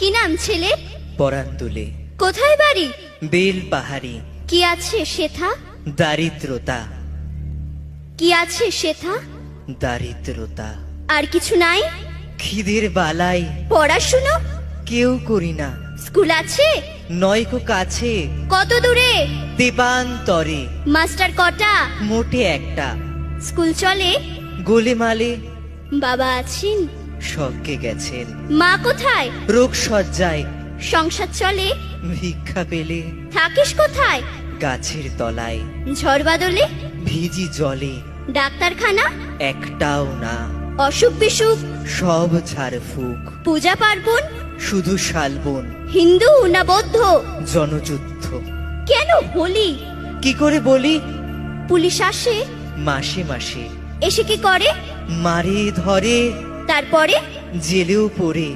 কি নাম ছেলে? পরান তুলে। কোথায় বাড়ি? বেল পাহাড়ি। কি আছে সেথা? দারিদ্রতা। কি আছে সেথা? দারিদ্রতা। আর কিছু নাই? খিদের বালাই পড়াশুনো? কেউ করি না। স্কুল আছে? নয়কো কাছে, কত দূরে? দেবান্তরে। মাস্টার কটা? মোটে একটা। স্কুল চলে? গোলেমালে। বাবা আছেন? স্বর্গে গেছেন। মা কোথায়? রোগ সজ্জায়। সংসার চলে? ভিক্ষা পেলে। থাকিস কোথায়? গাছের তলায়। ঝড় বাদলে? ভিজি জলে। ডাক্তারখানা? একটাও না। অসুখ বিসুখ? সব ঝাড়ফুঁক। পূজা পার্বণ? শুধু শালবন। হিন্দু না বৌদ্ধ? জনযুদ্ধ। কেন হোলি? কি করে বলি? পুলিশ আসে? মাসে মাসে। এসে কি করে? মারে ধরে, তারপরে? জেলেও পড়ে।